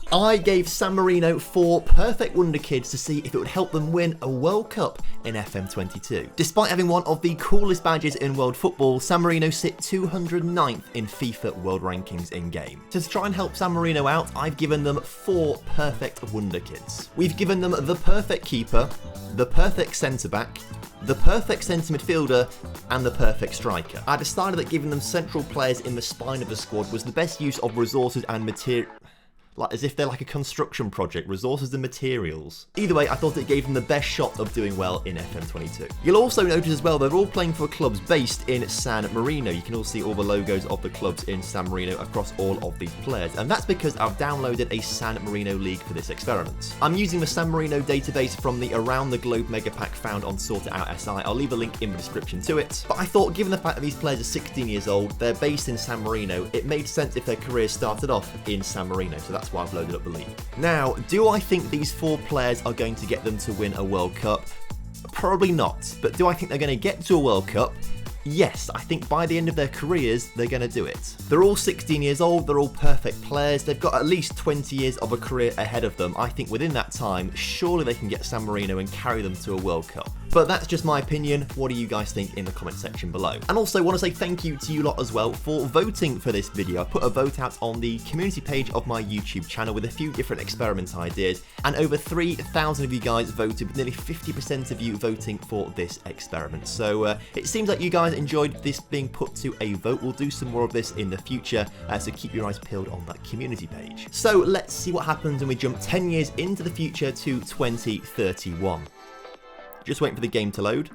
I gave San Marino 4 perfect Wonderkids to see if it would help them win a World Cup in FM22. Despite having one of the coolest badges in world football, San Marino sit 209th in FIFA World Rankings in-game. So to try and help San Marino out, I've given them 4 perfect Wonderkids. We've given them the perfect keeper, the perfect centre-back, the perfect centre midfielder, and the perfect striker. I decided that giving them central players in the spine of the squad was the best use of resources and material. Like, as if they're like a construction project, resources and materials. Either way, I thought it gave them the best shot of doing well in FM22. You'll also notice as well, they're all playing for clubs based in San Marino. You can all see all the logos of the clubs in San Marino across all of these players. And that's because I've downloaded a San Marino league for this experiment. I'm using the San Marino database from the Around the Globe mega pack found on Sort It Out SI. I'll leave a link in the description to it. But I thought, given the fact that these players are 16 years old, they're based in San Marino, it made sense if their careers started off in San Marino. So that's why I've loaded up the league. Now, do I think these 4 players are going to get them to win a World Cup? Probably not. But do I think they're going to get to a World Cup? Yes, I think by the end of their careers, they're going to do it. They're all 16 years old, they're all perfect players, they've got at least 20 years of a career ahead of them. I think within that time, surely they can get San Marino and carry them to a World Cup. But that's just my opinion. What do you guys think in the comment section below? And also want to say thank you to you lot as well for voting for this video. I put a vote out on the community page of my YouTube channel with a few different experiment ideas, and over 3,000 of you guys voted, with nearly 50% of you voting for this experiment. So it seems like you guys enjoyed this being put to a vote. We'll do some more of this in the future, so keep your eyes peeled on that community page. So let's see what happens when we jump 10 years into the future to 2031. Just waiting for the game to load.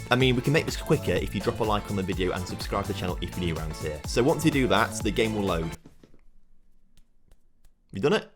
I mean, we can make this quicker if you drop a like on the video and subscribe to the channel if you're new around here. So once you do that, the game will load. You done it?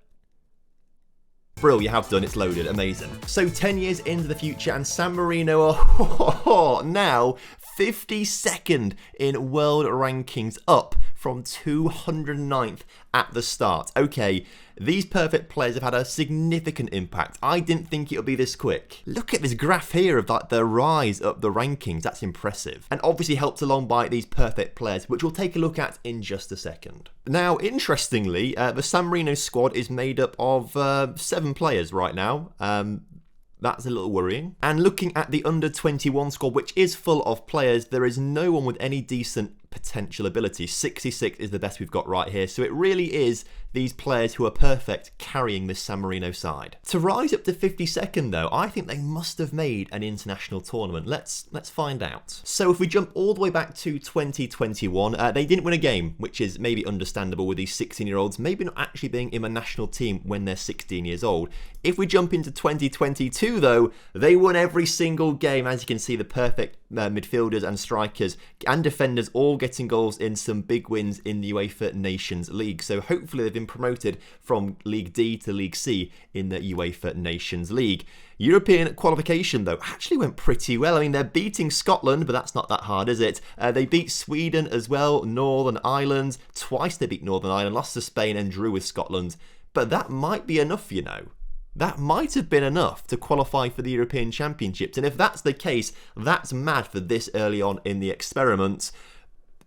Brill, you have done, it's loaded, amazing. So 10 years into the future and San Marino are now 52nd in world rankings, up from 209th at the start. Okay, these perfect players have had a significant impact. I didn't think it would be this quick. Look at this graph here of like the rise up the rankings. That's impressive. And obviously helped along by these perfect players, which we'll take a look at in just a second. Now, interestingly, the San Marino squad is made up of 7 players right now. That's a little worrying. And looking at the under 21 squad, which is full of players, there is no one with any decent potential ability. 66 is the best we've got right here. So it really is these players who are perfect carrying this San Marino side. To rise up to 52nd though, I think they must have made an international tournament. Let's find out. So if we jump all the way back to 2021, they didn't win a game, which is maybe understandable with these 16-year-olds maybe not actually being in a national team when they're 16 years old. If we jump into 2022 though, they won every single game. As you can see, the perfect midfielders and strikers and defenders all getting goals in some big wins in the UEFA Nations League. So hopefully they've been promoted from League D to League C in the UEFA Nations League. European qualification though actually went pretty well. I mean, they're beating Scotland, but that's not that hard, is it? They beat Sweden as well, Northern Ireland. Twice they beat Northern Ireland, lost to Spain and drew with Scotland. But that might be enough, you know. That might have been enough to qualify for the European Championships. And if that's the case, that's mad for this early on in the experiment.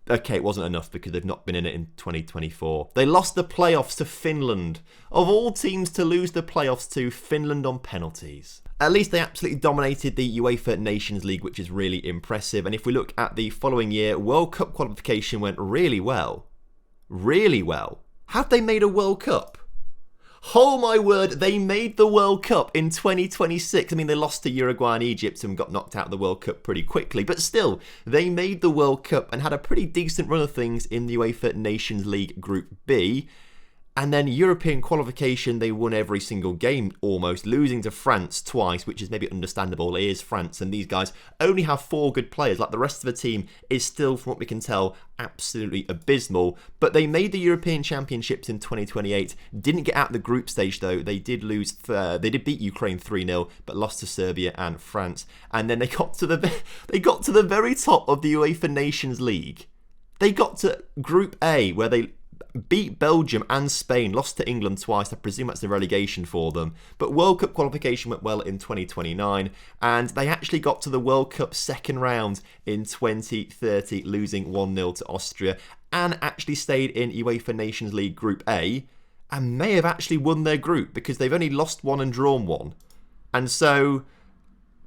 Okay, it wasn't enough because they've not been in it in 2024. They lost the playoffs to Finland. Of all teams to lose the playoffs to, Finland on penalties. At least they absolutely dominated the UEFA Nations League, which is really impressive. And if we look at the following year, World Cup qualification went really well. Really well. Have they made a World Cup? Oh my word, they made the World Cup in 2026. I mean, they lost to Uruguay and Egypt and got knocked out of the World Cup pretty quickly. But still, they made the World Cup and had a pretty decent run of things in the UEFA Nations League Group B. And then European qualification, they won every single game almost, losing to France twice, which is maybe understandable. It is France, and these guys only have 4 good players. Like, the rest of the team is still, from what we can tell, absolutely abysmal. But they made the European Championships in 2028. Didn't get out the group stage though. They did lose. They did beat Ukraine 3-0, but lost to Serbia and France. And then they got to the very top of the UEFA Nations League. They got to Group A, where they beat Belgium and Spain, lost to England twice. I presume that's the relegation for them. But World Cup qualification went well in 2029, and they actually got to the World Cup second round in 2030, losing 1-0 to Austria, and actually stayed in UEFA Nations League Group A, and may have actually won their group because they've only lost one and drawn one. And so,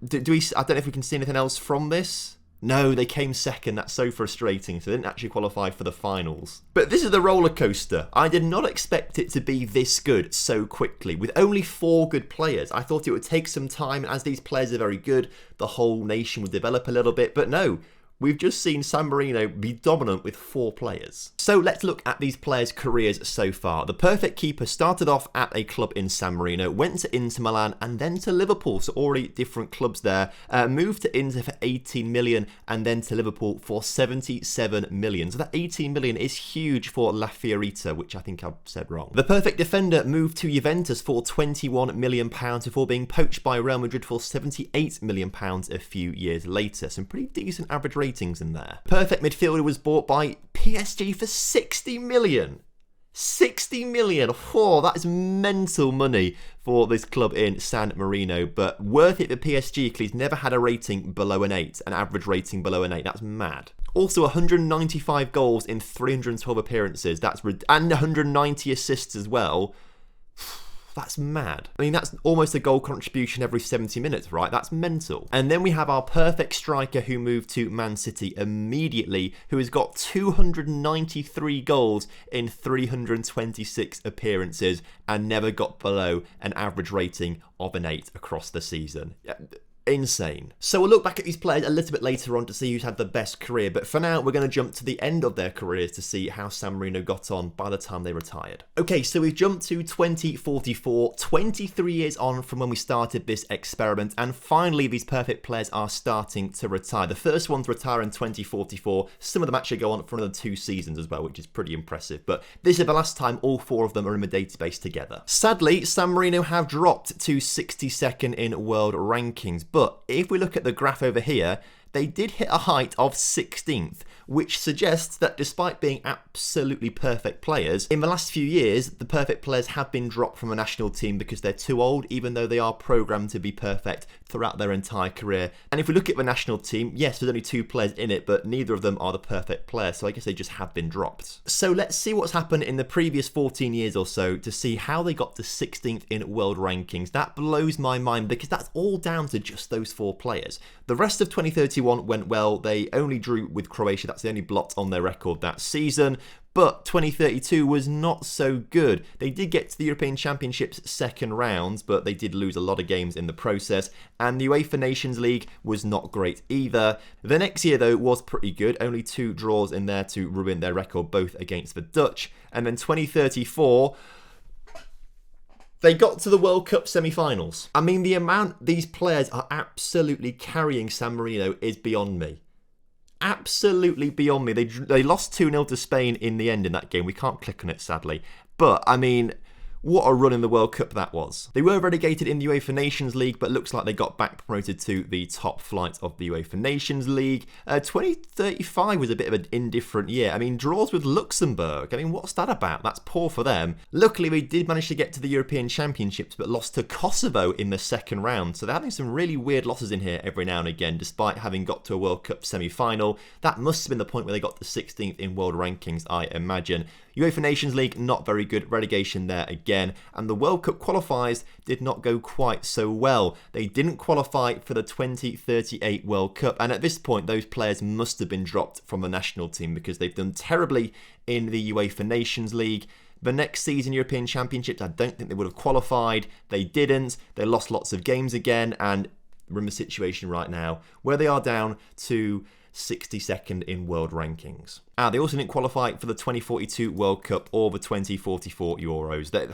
do we? I don't know if we can see anything else from this. No, they came second. That's so frustrating. So they didn't actually qualify for the finals. But this is the roller coaster. I did not expect it to be this good so quickly. With only 4 good players, I thought it would take some time. As these players are very good, the whole nation would develop a little bit. But no, we've just seen San Marino be dominant with 4 players. So let's look at these players' careers so far. The perfect keeper started off at a club in San Marino, went to Inter Milan and then to Liverpool, so already different clubs there. Moved to Inter for 18 million and then to Liverpool for 77 million. So that 18 million is huge for La Fiorita, which I think I've said wrong. The perfect defender moved to Juventus for 21 million pounds before being poached by Real Madrid for 78 million pounds a few years later. Some pretty decent average ratings in there. Perfect midfielder was bought by PSG for 60 million. 60 million. Oh, that is mental money for this club in San Marino, but worth it for PSG because he's never had a rating below an 8, an average rating below an 8. That's mad. Also 195 goals in 312 appearances. And 190 assists as well. That's mad. I mean, that's almost a goal contribution every 70 minutes, right? That's mental. And then we have our perfect striker who moved to Man City immediately, who has got 293 goals in 326 appearances and never got below an average rating of an 8 across the season. Insane. So we'll look back at these players a little bit later on to see who's had the best career, but for now we're going to jump to the end of their careers to see how San Marino got on by the time they retired. Okay, so we've jumped to 2044, 23 years on from when we started this experiment, and finally these perfect players are starting to retire. The first ones retire in 2044, some of them actually go on for another 2 seasons as well, which is pretty impressive, but this is the last time all 4 of them are in the database together. Sadly, San Marino have dropped to 62nd in world rankings, but if we look at the graph over here, they did hit a height of 16th, which suggests that despite being absolutely perfect players, in the last few years, the perfect players have been dropped from a national team because they're too old, even though they are programmed to be perfect throughout their entire career. And if we look at the national team, yes, there's only 2 players in it, but neither of them are the perfect player, so I guess they just have been dropped. So let's see what's happened in the previous 14 years or so to see how they got to 16th in world rankings. That blows my mind because that's all down to just those 4 players. The rest of 2031 went well. They only drew with Croatia. That's the only blot on their record that season. But 2032 was not so good. They did get to the European Championships second round, but they did lose a lot of games in the process. And the UEFA Nations League was not great either. The next year, though, was pretty good. Only 2 draws in there to ruin their record, both against the Dutch. And then 2034... they got to the World Cup semi-finals. I mean, the amount these players are absolutely carrying San Marino is beyond me. Absolutely beyond me. They lost 2-0 to Spain in the end in that game. We can't click on it, sadly. But, I mean, what a run in the World Cup that was. They were relegated in the UEFA Nations League, but looks like they got back promoted to the top flight of the UEFA Nations League. 2035 was a bit of an indifferent year. I mean, draws with Luxembourg. I mean, what's that about? That's poor for them. Luckily, they did manage to get to the European Championships, but lost to Kosovo in the second round. So they're having some really weird losses in here every now and again, despite having got to a World Cup semi-final. That must have been the point where they got to 16th in world rankings, I imagine. UEFA Nations League, not very good. Relegation there again. And the World Cup qualifiers did not go quite so well. They didn't qualify for the 2038 World Cup. And at this point, those players must have been dropped from the national team because they've done terribly in the UEFA Nations League. The next season, European Championships, I don't think they would have qualified. They didn't. They lost lots of games again. And we're in the situation right now where they are down to 62nd in world rankings. They also didn't qualify for the 2042 World Cup or the 2044 Euros.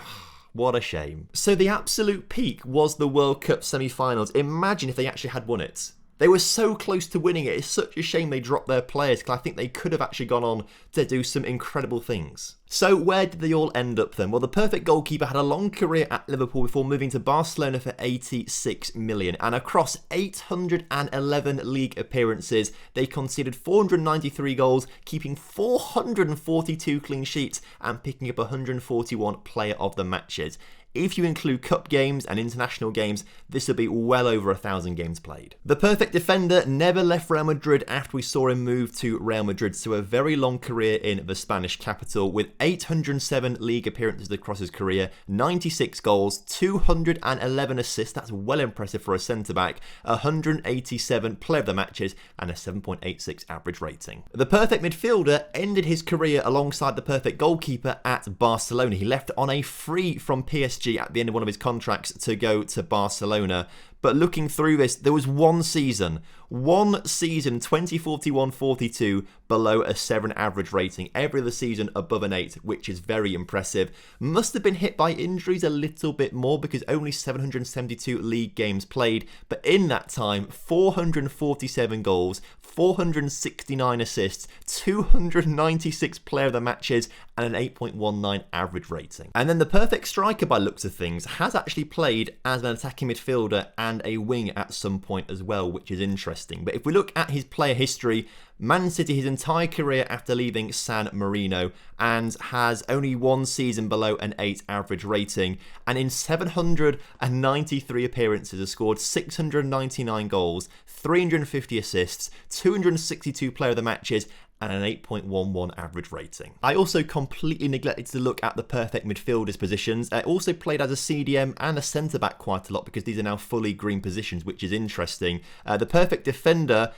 What a shame. So the absolute peak was the World Cup semi-finals. Imagine if they actually had won it. They were so close to winning it. It's such a shame they dropped their players because I think they could have actually gone on to do some incredible things. So where did they all end up then? Well, the perfect goalkeeper had a long career at Liverpool before moving to Barcelona for 86 million. And across 811 league appearances, they conceded 493 goals, keeping 442 clean sheets and picking up 141 player of the matches. If you include cup games and international games, this will be well over 1,000 games played. The perfect defender never left Real Madrid after we saw him move to Real Madrid, so a very long career in the Spanish capital with 807 league appearances across his career, 96 goals, 211 assists, that's well impressive for a centre-back, 187 player of the matches, and a 7.86 average rating. The perfect midfielder ended his career alongside the perfect goalkeeper at Barcelona. He left on a free from PSG at the end of one of his contracts to go to Barcelona. But looking through this, there was one season, 2041-42, below a 7 average rating. Every other season above an 8, which is very impressive. Must have been hit by injuries a little bit more because only 772 league games played. But in that time, 447 goals, 469 assists, 296 player of the matches, and an 8.19 average rating. And then the perfect striker, by looks of things, has actually played as an attacking midfielder and a wing at some point as well, which is interesting. But if we look at his player history, Man City his entire career after leaving San Marino, and has only one season below an 8 average rating, and in 793 appearances has scored 699 goals, 350 assists, 262 player of the matches, and an 8.11 average rating. I also completely neglected to look at the perfect midfielders positions. I also played as a CDM and a centre-back quite a lot because these are now fully green positions, which is interesting. The perfect defender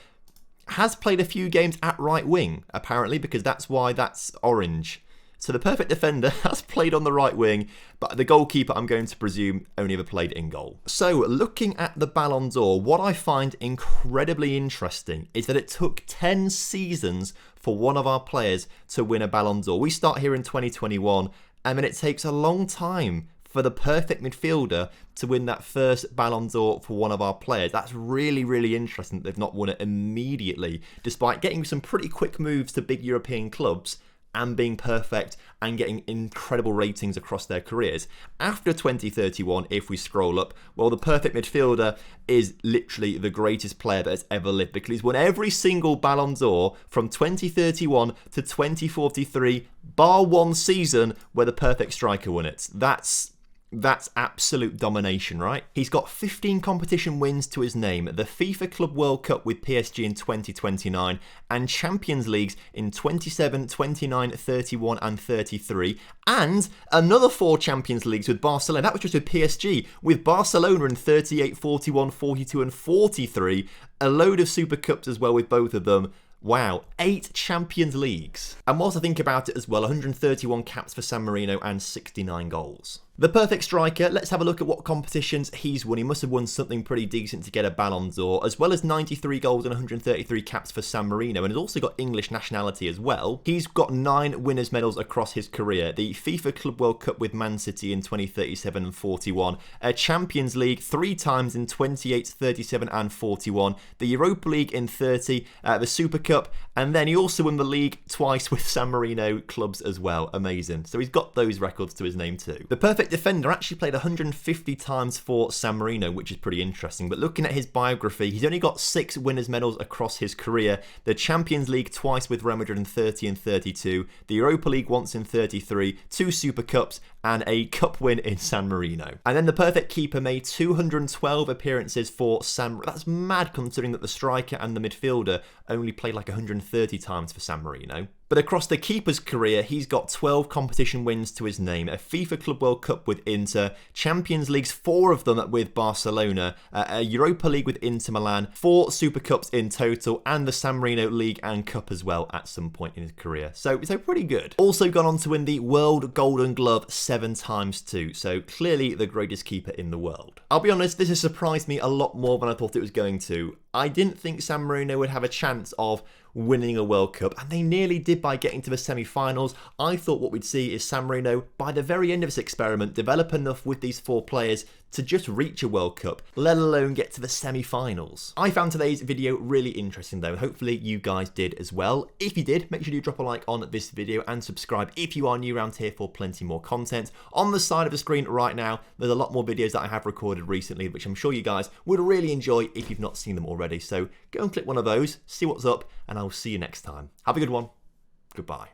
has played a few games at right wing, apparently, because that's why that's orange. So the perfect defender has played on the right wing, but the goalkeeper, I'm going to presume, only ever played in goal. So looking at the Ballon d'Or, what I find incredibly interesting is that it took 10 seasons for one of our players to win a Ballon d'Or. We start here in 2021, and then it takes a long time for the perfect midfielder to win that first Ballon d'Or for one of our players. That's really, really interesting that they've not won it immediately, despite getting some pretty quick moves to big European clubs and being perfect and getting incredible ratings across their careers. After 2031, if we scroll up, well, the perfect midfielder is literally the greatest player that has ever lived because he's won every single Ballon d'Or from 2031 to 2043, bar one season where the perfect striker won it. That's absolute domination, right? He's got 15 competition wins to his name, the FIFA Club World Cup with PSG in 2029, and Champions Leagues in 27, 29, 31 and 33, and another 4 Champions Leagues with Barcelona. That was just with PSG, with Barcelona in 38, 41, 42 and 43, a load of Super Cups as well with both of them. Wow, 8 Champions Leagues. And whilst I think about it as well, 131 caps for San Marino and 69 goals. The perfect striker, let's have a look at what competitions he's won. He must have won something pretty decent to get a Ballon d'Or, as well as 93 goals and 133 caps for San Marino, and has also got English nationality as well. He's got 9 winners' medals across his career. The FIFA Club World Cup with Man City in 2037 and 41, a Champions League 3 times in 28, 37 and 41, the Europa League in 30, the Super Cup, and then he also won the league twice with San Marino clubs as well. Amazing. So he's got those records to his name too. The perfect defender actually played 150 times for San Marino, which is pretty interesting. But looking at his biography, he's only got 6 winners' medals across his career. The Champions League twice with Real Madrid in 30 and 32, the Europa League once in 33, 2 Super Cups, and a cup win in San Marino. And then the perfect keeper made 212 appearances for San Marino. That's mad considering that the striker and the midfielder only played like 130 times for San Marino. But across the keeper's career, he's got 12 competition wins to his name, a FIFA Club World Cup with Inter, Champions Leagues, 4 of them with Barcelona, a Europa League with Inter Milan, 4 Super Cups in total, and the San Marino League and Cup as well at some point in his career. So pretty good. Also gone on to win the World Golden Glove 7 times too, so clearly the greatest keeper in the world. I'll be honest, this has surprised me a lot more than I thought it was going to. I didn't think San Marino would have a chance of winning a World Cup, and they nearly did by getting to the semi-finals. I thought what we'd see is San Marino, by the very end of this experiment, develop enough with these 4 players to just reach a World Cup, let alone get to the semi-finals. I found today's video really interesting though, and hopefully you guys did as well. If you did, make sure you drop a like on this video and subscribe if you are new around here for plenty more content. On the side of the screen right now, there's a lot more videos that I have recorded recently, which I'm sure you guys would really enjoy if you've not seen them already. So go and click one of those, see what's up, and I'll see you next time. Have a good one. Goodbye.